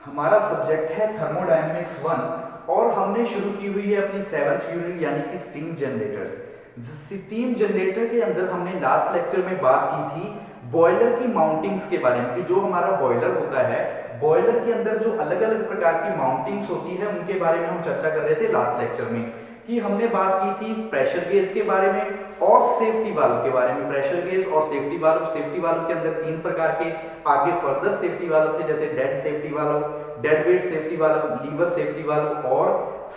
हमारा सब्जेक्ट है थर्मोडायनेमिक्स 1 और हमने शुरू की हुई है अपनी 7th यूनिट यानी कि स्टीम जनरेटर्स। स्टीम जनरेटर के अंदर हमने लास्ट लेक्चर में बात की थी बॉयलर की माउंटिंग्स के बारे में कि जो हमारा बॉयलर होता है, बॉयलर के अंदर जो अलग अलग प्रकार की माउंटिंग्स होती है उनके बारे में हम चर्चा कर रहे थे लास्ट लेक्चर में। कि हमने बात की थी प्रेशर गेज के बारे में और सेफ्टी वाल्व के बारे में। प्रेशर गेज और सेफ्टी वाल्व, सेफ्टी वाल्व के अंदर 3 प्रकार के आगे फर्दर सेफ्टी वाल्व थे, जैसे dead safety valve, dead weight safety valve, lever safety valve और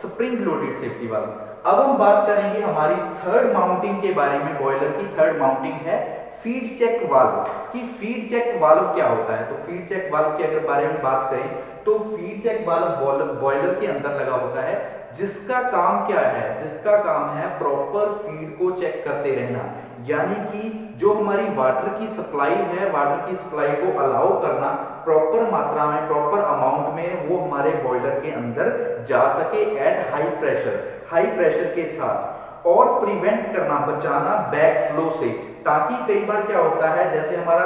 स्प्रिंग लोडेड सेफ्टी वाल्व। अब हम बात करेंगे हमारी थर्ड माउंटिंग के बारे में। बॉयलर की थर्ड माउंटिंग है फीड चेक वाल्व। कि फीड चेक वाल्व क्या होता है, तो फीड चेक वाल्व के अगर बारे में बात करें तो फीड चेक वाल्व बॉयलर के अंदर लगा होता है, जिसका काम क्या है, जिसका काम है प्रॉपर फीड को चेक करते रहना। यानी कि जो हमारी वाटर की सप्लाई है, वाटर की सप्लाई को अलाउ करना प्रॉपर मात्रा में, प्रॉपर अमाउंट में वो हमारे बॉयलर के अंदर जा सके एट हाई प्रेशर के साथ, और प्रिवेंट करना, बचाना बैक फ्लो से। ताकि कई बार क्या होता है, जैसे हमारा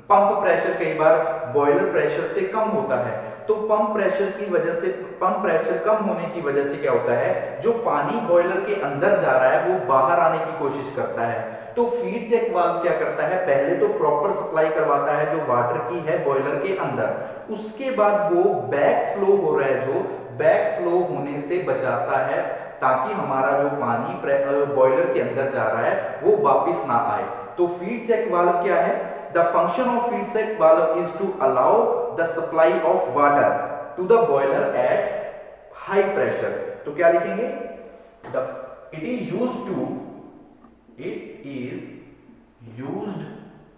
पंप प्रेशर कई बार बॉयलर प्रेशर से कम होता है, तो पंप प्रेशर की वजह से, पंप प्रेशर कम होने की वजह से क्या होता है, जो पानी बॉयलर के अंदर जा रहा है वो बाहर आने की कोशिश करता है। तो फीड चेक वाल्व क्या करता है, पहले तो प्रॉपर सप्लाई करवाता है जो वाटर की है बॉयलर के अंदर, उसके बाद वो बैक फ्लो हो रहा है, जो बैक फ्लो होने से बचाता है ताकि हमारा जो पानी बॉयलर के अंदर जा रहा है वो वापस ना आए। तो फीड चेक वाल्व क्या है, the function of feed check valve is to allow the supply of water to the boiler at high pressure। तो क्या लिखेंगे, it is used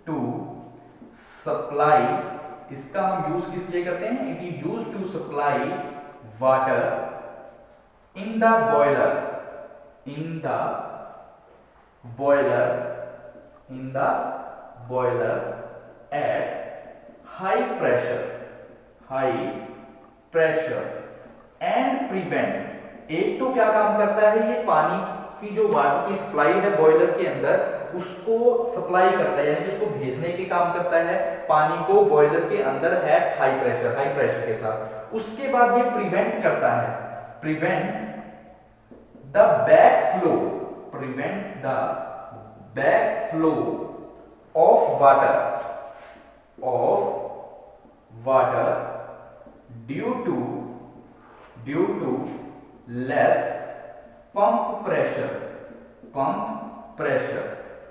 to supply, इसका हम यूज किस लिए करते हैं, it is used to supply water in the boiler at high pressure and prevent। एक तो क्या काम करता है, ये पानी की जो वाटर की सप्लाई है बॉयलर के अंदर उसको सप्लाई करता है, यानी कि उसको भेजने के काम करता है पानी को बॉयलर के अंदर है हाई प्रेशर के साथ। उसके बाद ये प्रिवेंट करता है, prevent the back flow of water due to less pump pressure।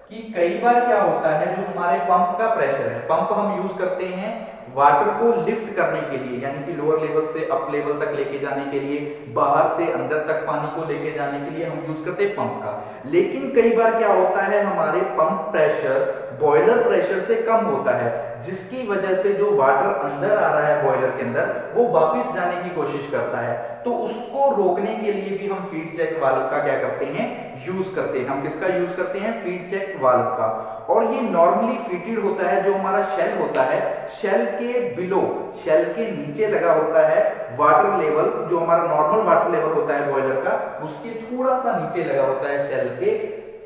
कि कई बार क्या होता है, जो हमारे पंप का प्रेशर है, पंप हम यूज करते हैं वाटर को लिफ्ट करने के लिए, यानी कि लोअर लेवल से अप लेवल तक लेके जाने के लिए, बाहर से अंदर तक पानी को लेके जाने के लिए हम यूज करते हैं पंप का। लेकिन कई बार क्या होता है, हमारे पंप प्रेशर बॉयलर प्रेशर से कम होता है, जिसकी वजह से जो वाटर अंदर आ रहा है बॉयलर के अंदर वो वापस जाने की कोशिश करता है। तो उसको रोकने के लिए भी हम फीड चेक वाल्व का क्या करते हैं, यूज करते हैं। हम किसका यूज करते हैं, फीड चेक वाल्व का। और ये नॉर्मली फिटेड होता है, जो हमारा शेल होता है, शेल के बिलो, शेल के नीचे लगा होता है वाटर लेवल, जो हमारा नॉर्मल वाटर लेवल होता है बॉयलर का, उसके थोड़ा सा नीचे लगा होता है शेल के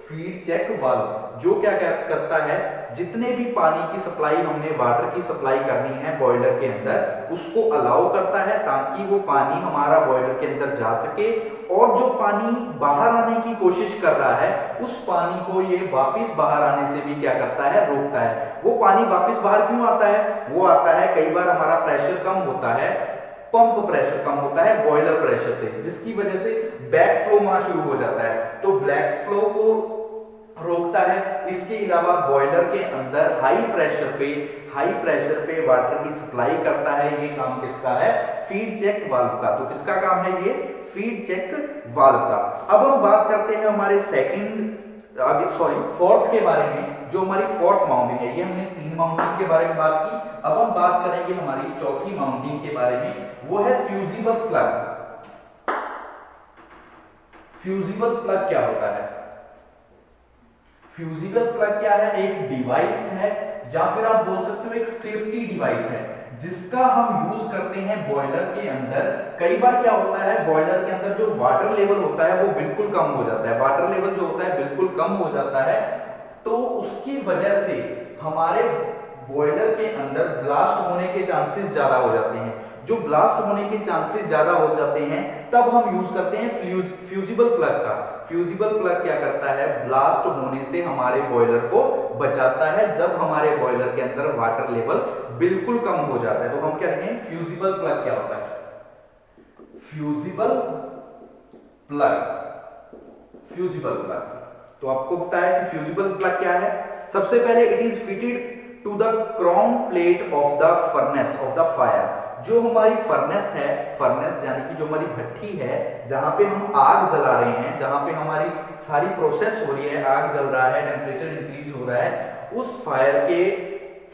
फीड चेक वाल्व, जो क्या करता है, जितने भी पानी की सप्लाई हमने वाटर की सप्लाई करनी है बॉयलर के अंदर उसको अलाउ करता है ताकि वो पानी हमारा बॉयलर के अंदर जा सके, और जो पानी बाहर आने की कोशिश कर रहा है उस पानी को ये वापस बाहर आने से भी क्या करता है, रोकता है। वो पानी वापस बाहर क्यों आता है, वो आता है कई बार हमारा प्रेशर कम होता है, पंप प्रेशर कम होता है बॉयलर प्रेशर से, जिसकी वजह से बैक फ्लो वहां शुरू हो जाता है, तो बैक फ्लो को रोकता है। इसके अलावा बॉयलर के अंदर हाई प्रेशर पे वाटर की सप्लाई करता है। ये काम किसका है, फीड चेक वाल्व का। तो किसका काम है ये, फीड चेक वाल्व का। अब हम बात करते हैं हमारे फोर्थ के बारे में, जो हमारी फोर्थ माउंटिंग है। ये हमने 3 माउंटिंग के बारे में बात की, अब हम बात करेंगे हमारी चौथी माउंटिंग के बारे में, वो है फ्यूजिबल प्लग। फ्यूजिबल प्लग क्या होता है, फ्यूजिबल प्लग क्या है, एक डिवाइस है या फिर आप बोल सकते हो एक सेफ्टी डिवाइस है, जिसका हम यूज करते हैं बॉयलर के अंदर। कई बार क्या होता है, बॉयलर के अंदर जो वाटर लेवल होता है वो बिल्कुल कम हो जाता है, वाटर लेवल जो होता है बिल्कुल कम हो जाता है, तो उसकी वजह से हमारे बॉयलर के अंदर ब्लास्ट होने के चांसेस ज्यादा हो जाते हैं। जो ब्लास्ट होने के चांसेस ज्यादा हो जाते हैं तब हम यूज करते हैं फ्यूजिबल प्लग का। फ्यूजिबल प्लग क्या करता है, ब्लास्ट होने से हमारे बॉयलर को बचाता है जब हमारे बॉयलर के अंदर वाटर लेवल बिल्कुल कम हो जाता है। तो हम क्या कहें, फ्यूजिबल प्लग क्या होता है, फ्यूजिबल प्लग, फ्यूजिबल प्लग। तो आपको पता है कि फ्यूजिबल प्लग क्या है। सबसे पहले it is fitted to the crown plate of the furnace of the fire. जो हमारी फर्नेस है, फर्नेस यानी कि जो हमारी भट्टी है जहां पे हम आग जला रहे हैं, जहां पे हमारी सारी प्रोसेस हो रही है, आग जल रहा है, टेम्परेचर इंक्रीज हो रहा है, उस फायर के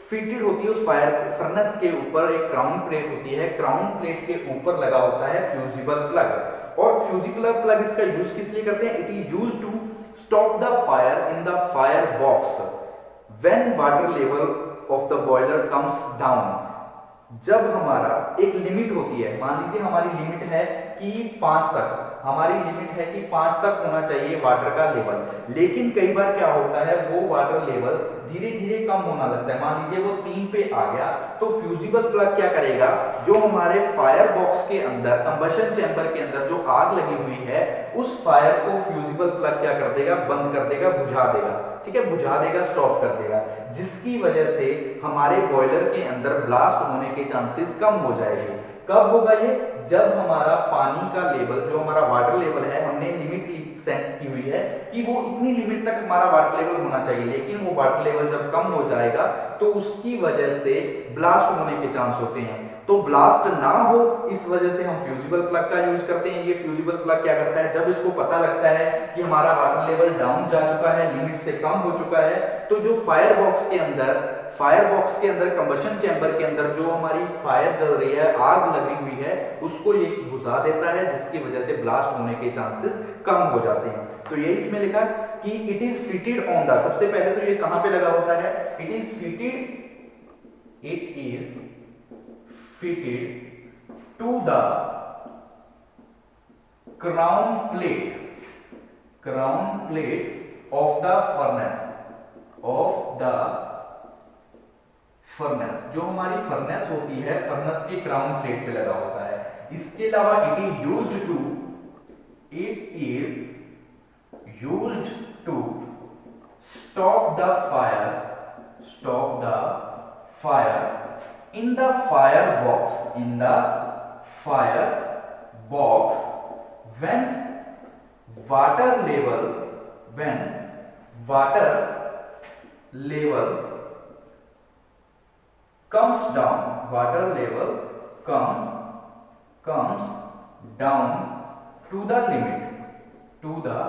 फिटेड होती है, उस फायर फर्नेस के ऊपर एक क्राउन प्लेट होती है। क्राउन प्लेट के ऊपर लगा होता है फ्यूजिबल प्लग। और फ्यूजिबल प्लग इसका यूज किस लिए करते हैं, it is use to stop the fire in the fire box when water level of the boiler comes down. जब हमारा एक लिमिट होती है, मान लीजिए हमारी लिमिट है कि 5 तक, हमारी लिमिट है कि 5 तक होना चाहिए वाटर का लेवल, लेकिन कई बार क्या होता है वो वाटर लेवल धीरे धीरे कम होना लगता है। मान लीजिए वो 3 पे आ गया, तो फ्यूजिबल प्लग क्या करेगा, जो हमारे फायर बॉक्स के अंदर, कंबशन चैम्बर के अंदर जो आग लगी हुई है, उस फायर को फ्यूजिबल प्लग क्या कर देगा, बंद कर देगा, बुझा देगा। ठीक है, बुझा देगा, स्टॉप कर देगा, जिसकी वजह से हमारे बॉयलर के अंदर ब्लास्ट होने के चांसेस कम हो जाएंगे। कब होगा ये, जब हमारा पानी का लेवल, जो हमारा वाटर लेवल है, हमने लिमिट सेट की हुई है कि वो इतनी लिमिट तक हमारा वाटर लेवल होना चाहिए, लेकिन वो वाटर लेवल जब कम हो जाएगा तो उसकी वजह से ब्लास्ट होने के चांस होते हैं। तो ब्लास्ट ना हो इस वजह से हम फ्यूजिबल प्लग का यूज करते हैं। ये फ्यूजिबल प्लग क्या करता है, जब इसको पता लगता है कि हमारा वाटर लेवल डाउन जा चुका है, लिमिट से कम हो चुका है, तो जो फायर बॉक्स के अंदर कंबशन चैम्बर के अंदर जो हमारी फायर जल रही है, आग लगी हुई है, उसको ये बुझा देता है, जिसकी वजह से ब्लास्ट होने के चांसेस कम हो जाते हैं। तो ये इसमें लिखा कि it is fitted on the, सबसे पहले तो ये कहां पे लगा होता है, it is fitted to the crown plate of the furnace, जो हमारी फर्नेस होती है, फर्नेस के क्राउन प्लेट पे लगा होता है। इसके अलावा it is used to stop the fire in the firebox when water level comes down, comes down to the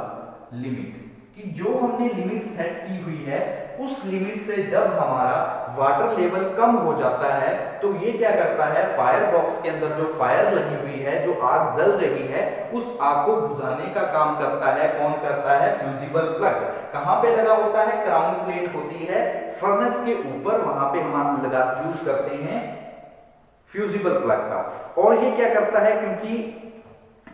limit, कि जो हमने लिमिट सेट की हुई है उस लिमिट से जब हमारा वाटर लेवल कम हो जाता है, तो ये क्या करता है, फायर बॉक्स के अंदर जो फायर लगी हुई है, जो आग जल रही है, उस आग को बुझाने का काम करता है। कौन करता है, फ्यूजिबल प्लग। कहां पे लगा होता है, क्राउन प्लेट होती है फर्नेस के ऊपर, वहां पे हम लगा यूज करते हैं फ्यूजिबल प्लग का। और ये क्या करता है, क्योंकि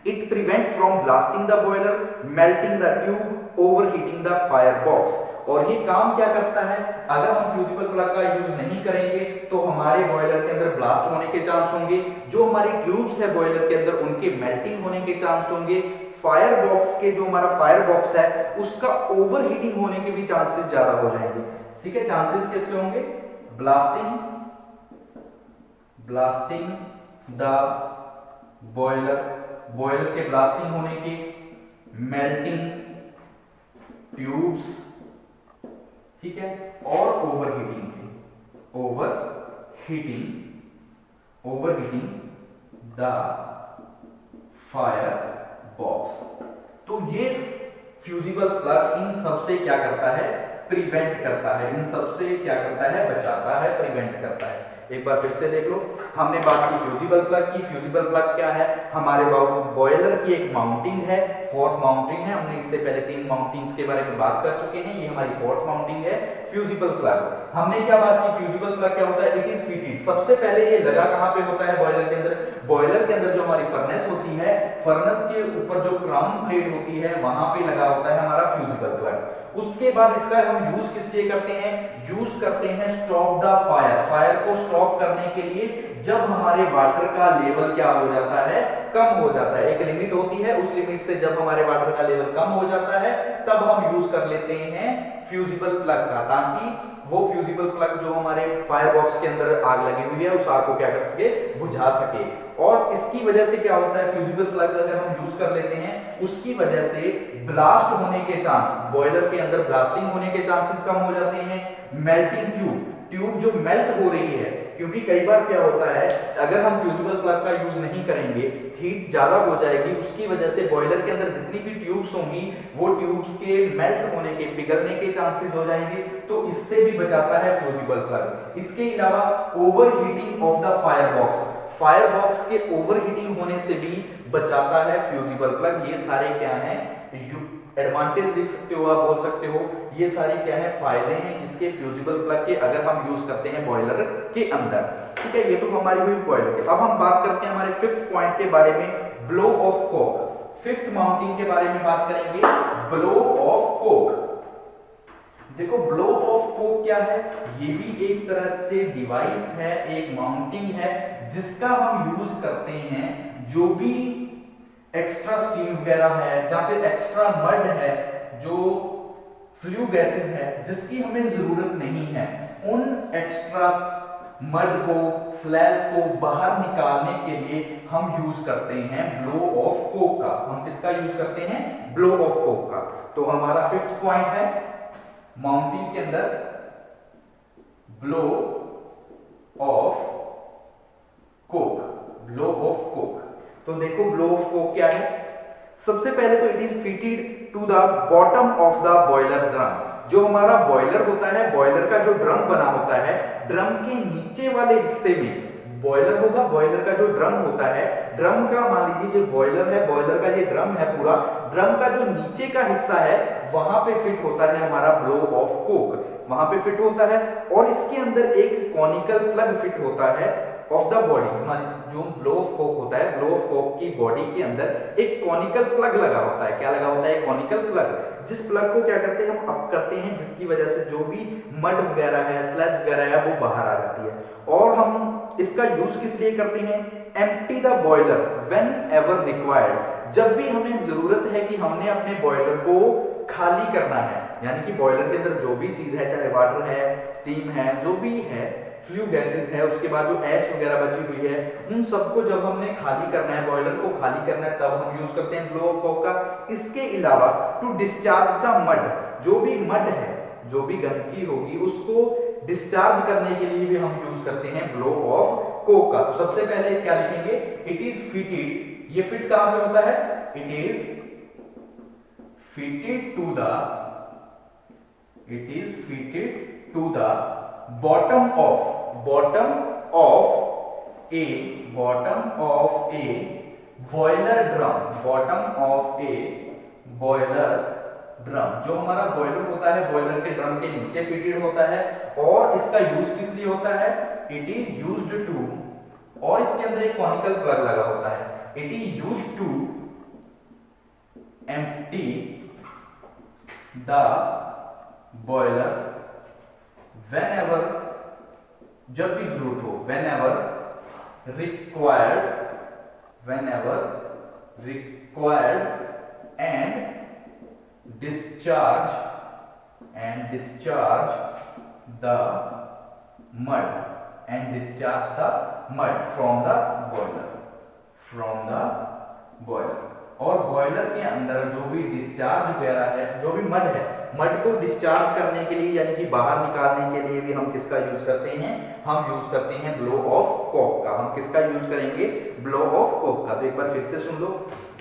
it prevents from blasting the boiler, melting the tube, overheating the firebox। और ये काम क्या करता है, अगर हम फ्यूजिबल प्लग का यूज नहीं करेंगे तो हमारे बॉयलर के अंदर ब्लास्ट होने के चांस होंगे, जो हमारी ट्यूब्स है बॉयलर के अंदर उनके मेल्टिंग होने के चांस होंगे, फायर बॉक्स के जो हमारा फायर बॉक्स है उसका ओवरहीटिंग होने के भी चांसेस ज्यादा हो जाएंगे। ठीक है, चांसेस किसके होंगे, ब्लास्टिंग द बॉयलर के ब्लास्टिंग होने के, मेल्टिंग ट्यूब्स, ठीक है, और ओवरहीटिंग द फायर बॉक्स। तो ये फ्यूजिबल प्लग इन सबसे क्या करता है, प्रिवेंट करता है, इन सबसे क्या करता है, बचाता है, प्रिवेंट करता है। एक बार फिर से देख लो, हमने बात की फ्यूजिबल प्लग की। फ्यूजिबल प्लग क्या है, हमारे बॉयलर की एक माउंटिंग है, फोर्थ माउंटिंग है। हमने इससे पहले 3 माउंटिंग्स के बारे में बात कर चुके हैं, ये हमारी फोर्थ माउंटिंग है फ्यूजिबल प्लग। हमने क्या बात की, फ्यूजिबल प्लग क्या होता है, इट इज फिटेड, सबसे पहले ये लगा कहां पे होता है, बॉयलर के अंदर। बॉयलर के अंदर जो हमारी फर्नेस होती है, फर्नेस के ऊपर जो क्राउन प्लेट होती है वहां पे लगा होता है हमारा फ्यूजिबल प्लग। उसके बाद इसका हम यूज किस लिए करते हैं? यूज करते हैं स्टॉप द फायर, फायर को स्टॉप करने के लिए। जब हमारे वाटर का लेवल क्या हो जाता है? कम हो जाता है। एक लिमिट होती है, उस लिमिट से जब हमारे वाटर का लेवल कम हो जाता है तब हम यूज कर लेते हैं फ्यूजिबल प्लग का, ताकि वो फ्यूजिबल प्लग जो हमारे फायर बॉक्स के अंदर आग लगी हुई है उस आग को क्या कर सके? बुझा सके। और इसकी वजह से क्या होता है? फ्यूजिबल प्लग अगर हम यूज कर लेते हैं उसकी वजह से ब्लास्ट होने के चांस, बॉयलर के अंदर ब्लास्टिंग होने के चांसेस कम हो जाते हैं। मेल्टिंग ट्यूब जो मेल्ट हो रही है, क्योंकि कई बार क्या होता है अगर हम फ्यूजिबल प्लग का यूज नहीं करेंगे, हीट ज्यादा हो जाएगी, उसकी वजह से बॉयलर के अंदर जितनी भी ट्यूब्स होंगी वो ट्यूब्स के मेल्ट होने के, पिघलने के चांसेस हो जाएंगे, तो इससे भी बचाता है फ्यूजिबल प्लग। इसके अलावा over heating of the fire box, fire box के ओवर हीटिंग होने से भी बचाता है फ्यूजिबल प्लग। ये सारे क्या हैं? एडवांटेज लिख सकते हो, आप बोल सकते हो, ये सारे क्या है? फायदे हैं इसके फ्यूजिबल प्लग के अगर हम यूज करते हैं बॉयलर के अंदर। ठीक है, ये तो हमारी हुई बॉयलर के। अब हम बात करते हैं हमारे फिफ्थ पॉइंट के बारे में, blow of Coke. Fifth mounting के बारे में बात करेंगे, ब्लो ऑफ कोक। देखो ब्लो ऑफ कोक क्या है? ये भी एक तरह से डिवाइस है, एक माउंटिंग है जिसका हम यूज करते हैं जो भी एक्स्ट्रा स्टीम वगैरह है या फिर एक्स्ट्रा मड है, जो फ्लू गैसेस है जिसकी हमें जरूरत नहीं है, उन एक्स्ट्रा मड को, स्लैब को बाहर निकालने के लिए हम यूज करते हैं ब्लो ऑफ कोक का। हम किसका यूज करते हैं? ब्लो ऑफ कोक का। तो हमारा फिफ्थ पॉइंट है माउंटिंग के अंदर blow of Coke, blow of Coke. तो देखो ब्लो ऑफ कोक क्या है? सबसे पहले तो it is fitted to the bottom of the boiler drum. जो हमारा बॉयलर होता है, बॉयलर का जो ड्रम बना होता है, ड्रम के नीचे वाले हिस्से में बॉयलर होगा, बॉयलर का जो ड्रम होता है, ड्रम का मान लीजिए जो बॉयलर है, बॉयलर का ये ड्रम है पूरा, ड्रम का जो नीचे का हिस्सा है वहां पे फिट होता है हमारा ब्लो ऑफ कोक, वहां पे फिट होता है। और इसके अंदर एक कॉनिकल प्लग फिट होता है ऑफ द बॉडी। हमारी जो ब्लो ऑफ कोक होता है, ब्लो ऑफ कोक की बॉडी के अंदर एक कॉनिकल प्लग लगा होता है। क्या लगा होता है? Conical plug. जिस प्लग को क्या करते हैं? हम अप करते हैं, जिसकी वजह से जो भी मड वगैरह है, स्लज वगैरह है, वो बाहर आ जाती है। और हम इसका यूज किस लिए करते हैं? Empty the boiler when ever required. जब भी हमें जरूरत है कि हमने अपने बॉयलर को खाली करना है, यानी कि बॉयलर के अंदर जो भी चीज है, चाहे वाटर है, स्टीम है, जो भी है, फ्लू गैसेस है, उसके बाद जो ऐश वगैरह बची हुई है, उन सबको जब हमने खाली करना है, बॉयलर को खाली करना है, तब हम यूज करते हैं ब्लो ऑफ कोक का। इसके अलावा टू डिस्चार्ज द मड, जो भी मड है, जो भी गंदगी होगी, उसको डिस्चार्ज करने के लिए भी हम यूज करते हैं ब्लो ऑफ कोक का। तो सबसे पहले क्या लिखेंगे? It is fitted. ये फिट कहां पे होता है? It is fitted to the, it is fitted to the bottom of a boiler drum, bottom of a boiler drum। जो हमारा बॉयलर होता है, बॉयलर के ड्रम के नीचे फिटेड होता है। और इसका यूज किस लिए होता है? इट इज यूज्ड टू, और इसके अंदर एक कॉनिकल प्लग लगा होता है, it is used to empty the boiler whenever, जब भी जरूरत हो, whenever required, whenever required, and discharge the mud, and discharge the mud from the boiler, from the boiler। और बॉयलर के अंदर जो भी डिस्चार्ज वगैरह है, जो भी मड है, मड को डिस्चार्ज करने के लिए यानी कि बाहर निकालने के लिए भी हम किसका यूज करते हैं? हम यूज करते हैं ब्लो ऑफ कोक का। हम किसका यूज करेंगे? ब्लो ऑफ कोक का। तो एक बार फिर से सुन लो,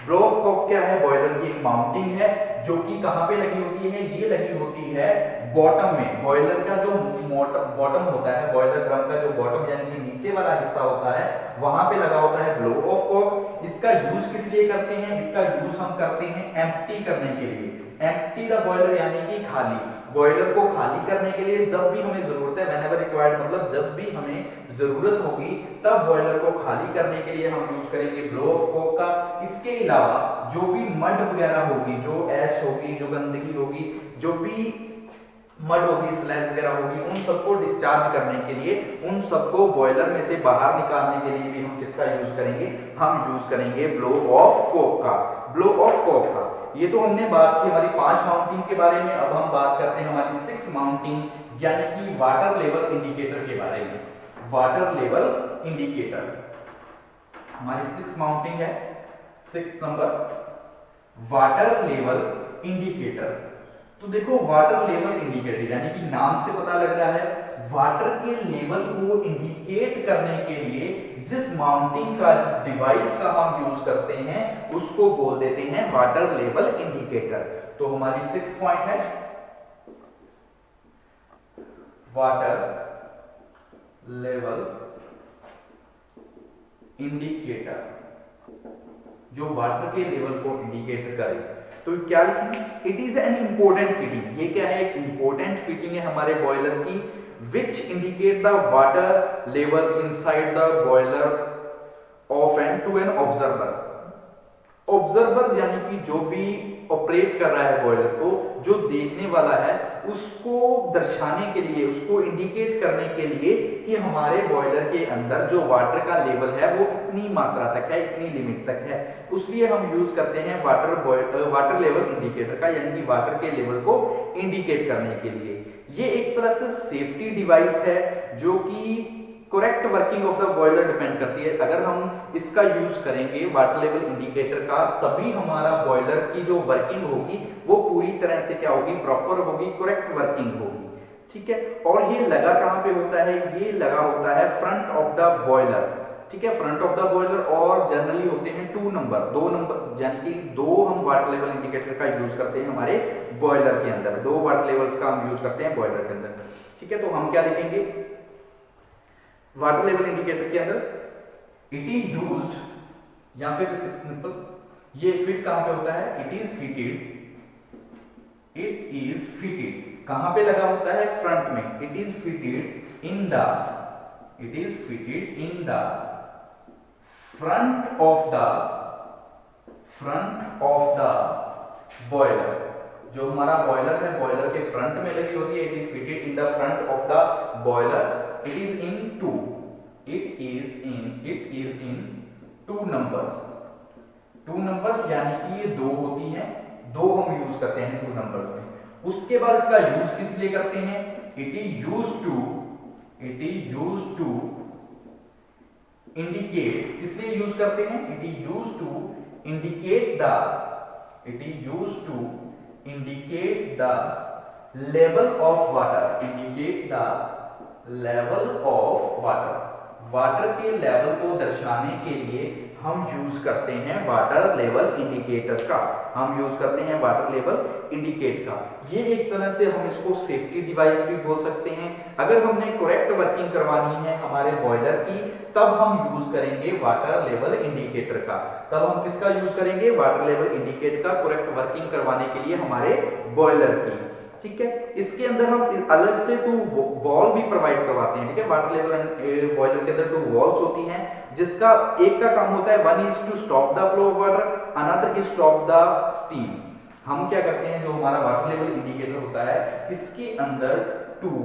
ब्लो ऑफ कोक क्या है? बॉयलर की एक माउंटिंग है जो कि कहां पे लगी होती है? ये लगी होती है बॉटम में। बॉयलर का जो बॉटम होता है, बॉयलर ड्रम का जो बॉटम यानी कि नीचे वाला हिस्सा होता है, वहां पे लगा होता है ब्लो ऑफ कोक। इसका यूज किस लिए करते हैं? इसका यूज हम करते हैं एम्प्टी करने के लिए। एम्प्टी द बॉयलर यानी कि खाली। बॉयलर को खाली करने के लिए जब भी हमें जरूरत है, व्हेनेवर रिक्वायर्ड मतलब जब भी हमें जरूरत होगी तब बॉयलर को खाली करने के लिए हम यूज करेंगे ब्लो ऑफ कोक का। इसके अलावा जो भी मड वगैरह होगी, जो ऐश होगी, जो गंदगी होगी, जो भी मड होगी, स्लैज वगैरह होगी, उन सबको डिस्चार्ज करने के लिए, उन सबको बॉयलर में से बाहर निकालने के लिए भी हम किसका यूज करेंगे, हम यूज करेंगे ब्लो ऑफ कोक का, ब्लो ऑफ कोक का। ये तो हमने बात की हमारी 5 माउंटिंग के बारे में। अब हम बात करते हैं हमारी 6 माउंटिंग यानी कि वाटर लेवल इंडिकेटर के बारे में। वाटर लेवल इंडिकेटर हमारी 6 माउंटिंग है। 6 नंबर वाटर लेवल इंडिकेटर। तो देखो वाटर लेवल इंडिकेटर यानी कि नाम से पता लग रहा है वाटर के लेवल को इंडिकेट करने के लिए जिस माउंटिंग का, जिस डिवाइस का हम यूज करते हैं उसको बोल देते हैं वाटर लेवल इंडिकेटर। तो हमारी 6 पॉइंट है वाटर लेवल इंडिकेटर, जो वाटर के लेवल को इंडिकेट करे। तो क्या लिखेंगे, it is an important fitting. ये क्या है, एक इंपॉर्टेंट फिटिंग है हमारे बॉयलर की, which indicate the water level inside the boiler of and to an observer. Observer यानी कि जो भी ऑपरेट कर रहा है बॉयलर को, जो देखने वाला है, उसको दर्शाने के लिए, उसको इंडिकेट करने के लिए कि हमारे बॉयलर के अंदर जो वाटर का लेवल है वो इतनी मात्रा तक है, इतनी लिमिट तक है। उसलिए हम यूज करते हैं वाटर लेवल इंडिकेटर का, यानी कि वाटर के लेवल को इंडिकेट करने के लिए। ये एक तरह से सेफ्टी डिवाइस है जो कि correct working of the boiler depend करती है। अगर हम इसका यूज करेंगे वाटर लेवल इंडिकेटर का, तभी हमारा बॉयलर की जो वर्किंग होगी वो पूरी तरह से क्या होगी, प्रॉपर होगी, करेक्ट वर्किंग होगी। ठीक है। और ये लगा कहां पे होता है, ये लगा होता है फ्रंट ऑफ द बॉयलर। ठीक है, फ्रंट ऑफ द बॉयलर। और जनरली होते हैं 2 नंबर, 2 नंबर, यानी कि 2 हम वाटर लेवल इंडिकेटर का यूज करते हैं हमारे बॉयलर के अंदर। 2 वाटर लेवल्स का हम यूज करते हैं बॉयलर के अंदर। ठीक है, तो हम क्या लिखेंगे वाटर लेवल इंडिकेटर के अंदर, इट इज यूज्ड, या फिर सिंपल ये फिट कहां पे होता है, it is fitted, it is fitted कहां पे लगा होता है, फ्रंट में। It is fitted in the, it is fitted in the front of the, front of the boiler. जो हमारा बॉयलर है, बॉयलर के फ्रंट में लगी होती है। It is fitted in the front of the boiler. It is in 2, it is in 2 numbers, 2 numbers यानी कि ये 2 होती हैं, 2 हम यूज करते हैं 2 numbers में। उसके बाद इसका यूज किस लिए करते हैं, it is used to indicate, किस लिए यूज करते हैं, it is used to indicate the, it is used to indicate the level of water, indicate the level of water. Water के लेवल को दर्शाने के लिए हम यूज करते हैं वाटर लेवल इंडिकेटर का, हम यूज करते हैं वाटर लेवल इंडिकेट का। ये एक तरह से हम इसको सेफ्टी डिवाइस भी बोल सकते हैं। अगर हमने करेक्ट वर्किंग करवानी है हमारे बॉयलर की, तब हम यूज करेंगे वाटर लेवल इंडिकेटर का। तब हम किसका यूज करेंगे, वाटर लेवल इंडिकेटर का, करेक्ट वर्किंग करवाने के लिए हमारे बॉयलर की। ठीक है, इसके अंदर हम अलग से 2 बॉल भी प्रोवाइड करवाते हैं। ठीक है, वाटर लेवल बॉयलर के अंदर 2 वॉल्स होती हैं, जिसका एक का काम होता है, 1 is to stop the flow of water, another is stop the steam. हम क्या करते हैं, जो हमारा वाटर लेवल इंडिकेटर होता है, इसके अंदर 2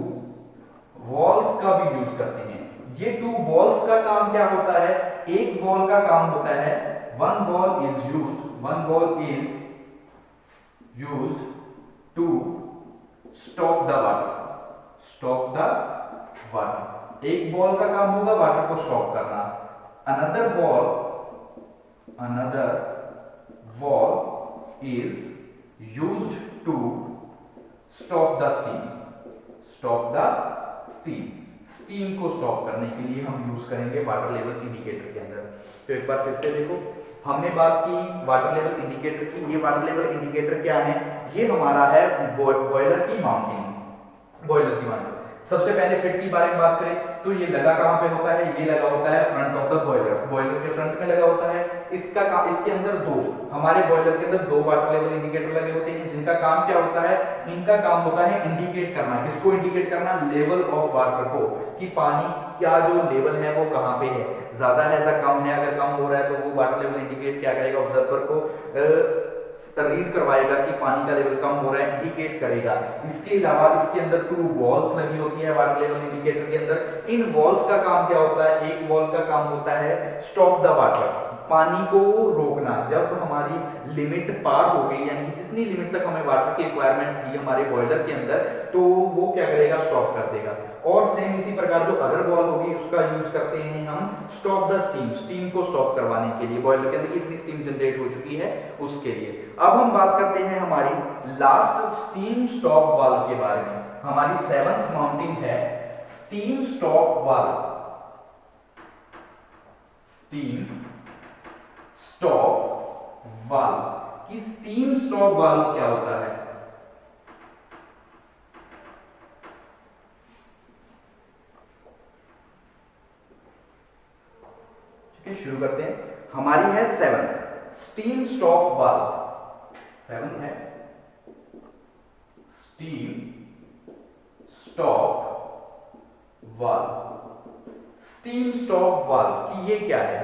वॉल्स का भी यूज करते हैं। ये 2 वॉल्स का काम क्या होता है, एक वॉल का काम होता है, one ball is used to stop the water, stop the water. एक बॉल का काम होगा वाटर को स्टॉप करना। Another ball is used to stop the steam, stop the steam. Steam को स्टॉप करने के लिए हम यूज करेंगे वाटर लेवल इंडिकेटर के अंदर। तो एक बार फिर से देखो, हमने बात की वाटर लेवल इंडिकेटर की। ये वाटर लेवल इंडिकेटर क्या है, ये हमारा है बॉयलर की माउंटिंग, बॉयलर की माउंटिंग। सबसे पहले फिट की बारे में बात करें तो ये लगा कहां पे होता है, ये लगा होता है front of the boiler, boiler के फ्रंट में लगा होता है। इसके अंदर हमारे बॉयलर के अंदर 2 वाटर लेवल इंडिकेटर लगे होते हैं, जिनका काम क्या होता है, इनका काम होता है इंडिकेट करना। किसको इंडिकेट करना? लेवल ऑफ वाटर को, कि पानी क्या जो लेवल है वो कहाँ पे है, ज्यादा है या कम है। अगर कम हो रहा है तो वो वाटर लेवल इंडिकेट क्या करेगा, ऑब्जर्वर को रीड करवाएगा कि पानी का लेवल कम हो रहा है, इंडिकेट करेगा। इसके अलावा इसके अंदर 2 वॉल्स लगी होती है वाटर लेवल इंडिकेटर के अंदर। इन वॉल्स का काम क्या होता है? एक वॉल का काम होता है स्टॉप द वाटर, पानी को रोकना। जब हमारी लिमिट पार हो गई, यानी कि जितनी लिमिट तक हमें वाटर की रिक्वायरमेंट थी हमारे बॉयलर के अंदर, तो वो क्या करेगा, स्टॉप कर देगा। और सेम इसी प्रकार जो अदर वॉल होगी उसका यूज करते हैं हम स्टॉप द स्टीम, स्टीम को स्टॉप करवाने के लिए, बॉयलर के अंदर कितनी स्टीम जनरेट हो चुकी है उसके लिए। अब हम बात करते हैं हमारी लास्ट स्टीम स्टॉप वाल्व के बारे में। हमारी 7th माउंटिंग है steam stop valve. Steam stop valve कि स्टीम स्टॉप वाल्व क्या होता है? ठीक है, शुरू करते हैं। हमारी है 7th स्टीम स्टॉप वाल्व। 7 है steam stop valve. Steam stop valve कि ये क्या है?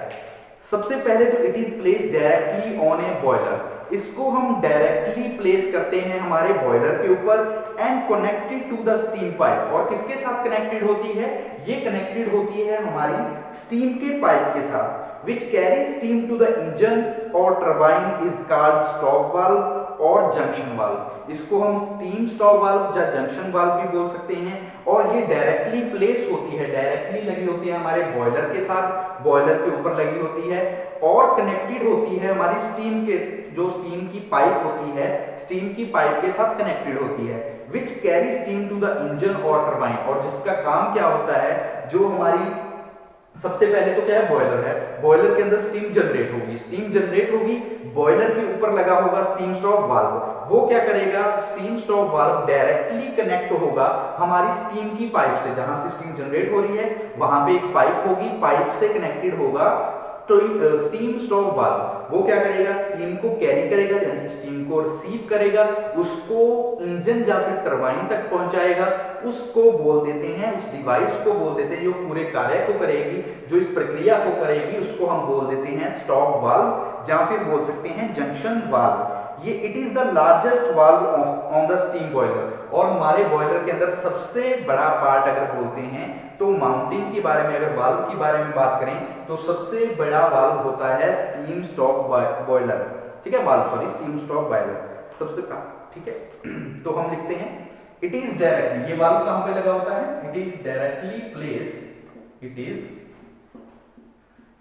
सबसे पहले तो it is place directly on A boiler. इसको हम डायरेक्टली प्लेस करते हैं हमारे बॉयलर के ऊपर and connected to the steam pipe. और किसके साथ कनेक्टेड होती है? ये कनेक्टेड होती है हमारी स्टीम के पाइप के साथ, which carries steam to the engine or turbine is called stop valve और जंक्शन वाल्व। इसको हम स्टीम स्टॉप वाल्व या जंक्शन वाल्व भी बोल सकते हैं। और ये डायरेक्टली प्लेस होती है, डायरेक्टली लगी होती है हमारे बॉयलर के साथ, बॉयलर के ऊपर लगी होती है और कनेक्टेड होती है हमारी स्टीम के, जो स्टीम की पाइप होती है, स्टीम की पाइप के साथ कनेक्टेड होती है, which carry steam to the engine और टरबाइन। और जिसका काम क्या होता है, जो हमारी सबसे पहले तो क्या है, बॉयलर है, बॉयलर के अंदर स्टीम जनरेट होगी, स्टीम जनरेट होगी, बॉयलर के ऊपर लगा होगा स्टीम स्टॉप वाल्व। वो क्या करेगा, steam stop valve directly connect होगा हमारी स्टीम की पाइप से, जहां से स्टीम जनरेट हो रही है वहां पे एक पाइप होगी, पाइप से कनेक्टेड होगा स्टीम स्टॉप वाल्व। वो क्या करेगा, स्टीम को कैरी करेगा, यानी स्टीम को रिसीव करेगा, उसको इंजन या फिर टरबाइन तक पहुंचाएगा। उसको बोल देते हैं, उस डिवाइस को बोल देते हैं जो पूरे कार्य को करेगी, जो इस प्रक्रिया को करेगी, उसको हम बोल देते हैं स्टॉप वाल्व या फिर बोल सकते हैं जंक्शन वाल्व। ये it is the largest valve on the steam boiler. और हमारे बॉयलर के अंदर सबसे बड़ा पार्ट अगर बोलते हैं तो माउंटिंग के बारे में, अगर वाल्व के बारे में बात करें तो सबसे बड़ा वाल्व होता है स्टीम स्टॉप बॉयलर। ठीक है, valve sorry steam stop boiler सबसे, ठीक है। तो हम लिखते हैं इट इज डायरेक्टली, ये वाल्व कहां पे लगा होता है, it is directly placed, it is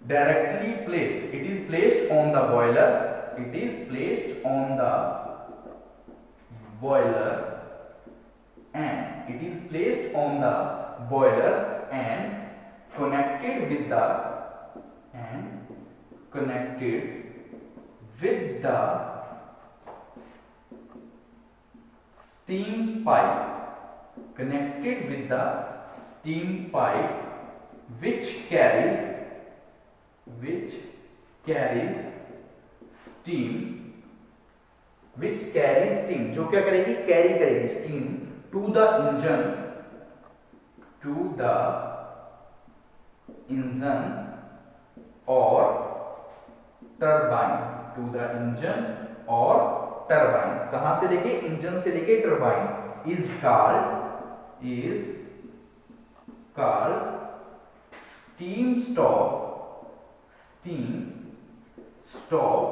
directly placed, it is placed on the boiler, it is placed on the boiler and it is placed on the boiler and connected with the steam pipe, connected with the steam pipe which carries steam, जो क्या करेगी, carry करेगी steam to the engine और turbine, to the engine और turbine. कहां से लेके, engine से लेके turbine. Is called steam stop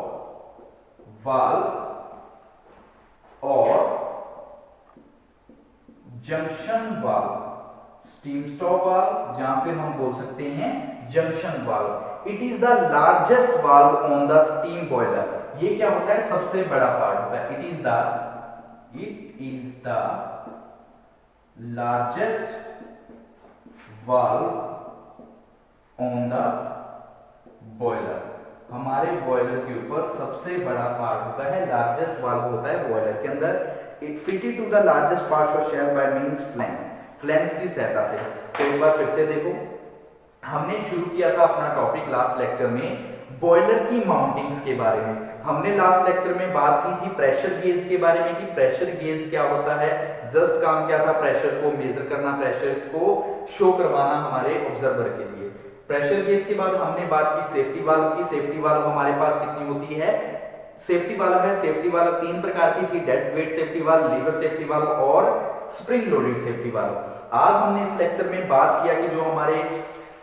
valve और junction valve. Steam stop valve या फिर हम बोल सकते हैं junction valve. It is the largest valve on the steam boiler. ये क्या होता है, सबसे बड़ा पार्ट होता है। It is the largest valve on the boiler. हमारे बॉयलर के ऊपर सबसे बड़ा पार्ट होता है, लार्जेस्ट वाल्व होता है बॉयलर के अंदर। It fitted to the largest part of shell by means flange की सहायता से। तो एक बार फिर से देखो, हमने शुरू किया था अपना टॉपिक लास्ट लेक्चर में बॉयलर की माउंटिंग्स के बारे में। हमने लास्ट लेक्चर में बात की थी प्रेशर गेज के बारे में कि प्रेशर गेज क्या होता है। जस्ट काम क्या था, प्रेशर को मेजर करना, प्रेशर को शो करवाना हमारे ऑब्जर्वर के लिए। प्रेशर गेज के बाद हमने बात की सेफ्टी वाल्व की। सेफ्टी वाल्व हमारे पास कितनी होती है, सेफ्टी वाल्व है, सेफ्टी वाल्व तीन प्रकार की थी, dead weight safety valve, lever safety valve और स्प्रिंग लोडेड सेफ्टी वाल्व। आज हमने इस लेक्चर में बात किया कि जो हमारे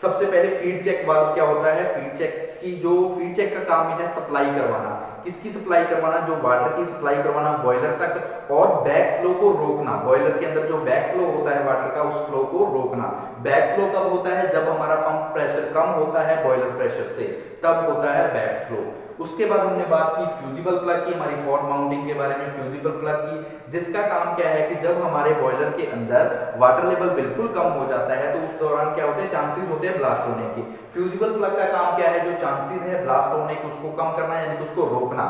सबसे पहले फीड चेक वाल्व क्या होता है। फीड चेक की जो फीड चेक का काम है सप्लाई करवाना। किसकी सप्लाई करवाना, जो वाटर की सप्लाई करवाना बॉयलर तक, और बैक फ्लो को रोकना। बॉयलर के अंदर जो बैक फ्लो होता है वाटर का, उस फ्लो को रोकना। बैक फ्लो कब होता है, जब हमारा पंप प्रेशर कम होता है बॉयलर प्रेशर से, तब होता है बैक फ्लो। उसके बाद हमने बात की फ्यूजिबल प्लग की, हमारी फॉर माउंटिंग के बारे में, फ्यूजिबल प्लग की, जिसका काम क्या है कि जब हमारे बॉयलर के अंदर वाटर लेवल बिल्कुल कम हो जाता है तो उस दौरान क्या होते हैं, चांसेस होते हैं ब्लास्ट होने के। फ्यूजिबल प्लग का काम क्या है, जो चांसेस है ब्लास्ट होने के उसको कम करना, यानी कि उसको रोकना।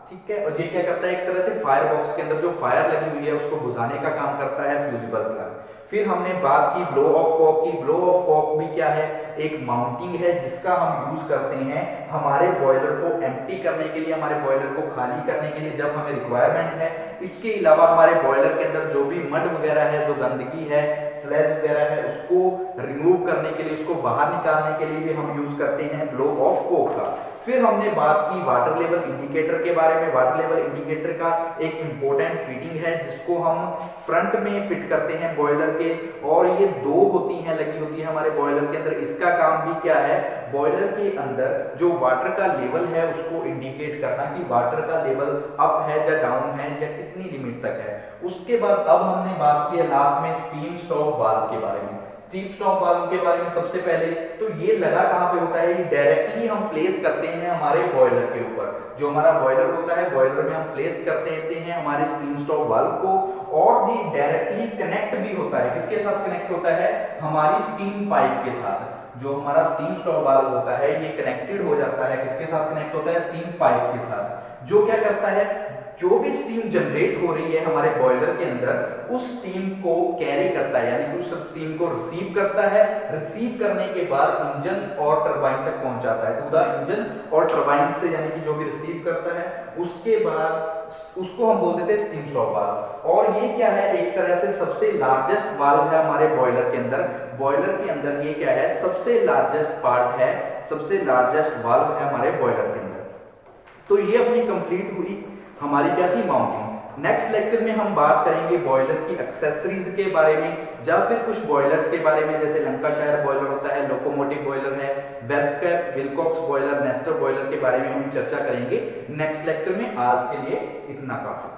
ठीक है, और ये क्या करता है, एक तरह से फायर बॉक्स के अंदर जो फायर लगी हुई है उसको बुझाने का काम करता है फ्यूजिबल प्लग। फिर हमने बात की ब्लो ऑफ कॉक की। ब्लो ऑफ कॉक भी क्या है, एक माउंटिंग है जिसका हम यूज करते हैं हमारे बॉयलर को एम्प्टी करने के लिए, हमारे बॉयलर को खाली करने के लिए जब हमें रिक्वायरमेंट है। इसके अलावा हमारे बॉयलर के अंदर जो भी मड वगैरह है, जो गंदगी है, स्लैज वगैरह है, उसको रिमूव करने के लिए, उसको बाहर निकालने के लिए भी हम यूज करते हैं ब्लो ऑफ कॉक का। फिर हमने बात की वाटर लेवल इंडिकेटर के बारे में। वाटर लेवल इंडिकेटर का एक इंपॉर्टेंट फिटिंग है जिसको हम फ्रंट में फिट करते हैं बॉयलर के, और ये दो होती हैं, लगी होती है हमारे बॉयलर के अंदर। इसका काम भी क्या है, बॉयलर के अंदर जो वाटर का लेवल है उसको इंडिकेट करना कि वाटर का लेवल अप है या डाउन है या कितनी लिमिट तक है। उसके बाद अब हमने बात की है लास्ट में स्टीम स्टॉप वाल्व के बारे में। स्टीम स्टॉप वाल्व के बारे में सबसे पहले तो ये लगा कहां पे होता है, ये डायरेक्टली हम प्लेस करते हैं हमारे बॉयलर के ऊपर। जो हमारा बॉयलर होता है, बॉयलर में हम प्लेस करते हैं हमारे स्टीम स्टॉप वाल्व को, और ये डायरेक्टली कनेक्ट भी होता है। किसके साथ कनेक्ट होता है, हमारी स्टीम पाइप के साथ। जो हमारा स्टीम स्टॉप वाल्व होता है ये कनेक्टेड हो जाता है, किसके साथ कनेक्ट होता है, स्टीम पाइप के साथ। जो क्या करता है, जो भी स्टीम जनरेट हो रही है हमारे बॉयलर के अंदर, उस स्टीम को कैरी करता है, यानी कि उस स्टीम को रिसीव करता है। रिसीव करने के बाद इंजन और टरबाइन तक पहुंचाता है, टू द इंजन और टरबाइन से, यानी कि जो भी रिसीव करता है उसके बाद उसको हम बोल देते हैं स्टीम स्टॉप वाल्व। और ये क्या है, एक तरह से सबसे लार्जेस्ट वाल्व है हमारे बॉयलर के अंदर। बॉयलर के अंदर ये क्या है, सबसे लार्जेस्ट पार्ट है, सबसे लार्जेस्ट वाल्व है हमारे बॉयलर के अंदर। तो ये अपनी कंप्लीट हुई हमारी क्या थी, माउंटिंग। नेक्स्ट लेक्चर में हम बात करेंगे बॉयलर की एक्सेसरीज के बारे में, या फिर कुछ बॉयलर्स के बारे में, जैसे लंकाशायर बॉयलर होता है, लोकोमोटिव बॉयलर है, बेबकैप, विल्कॉक्स बॉयलर, नेस्टर बॉयलर के बारे में हम चर्चा करेंगे नेक्स्ट लेक्चर में। आज के लिए इतना काफी।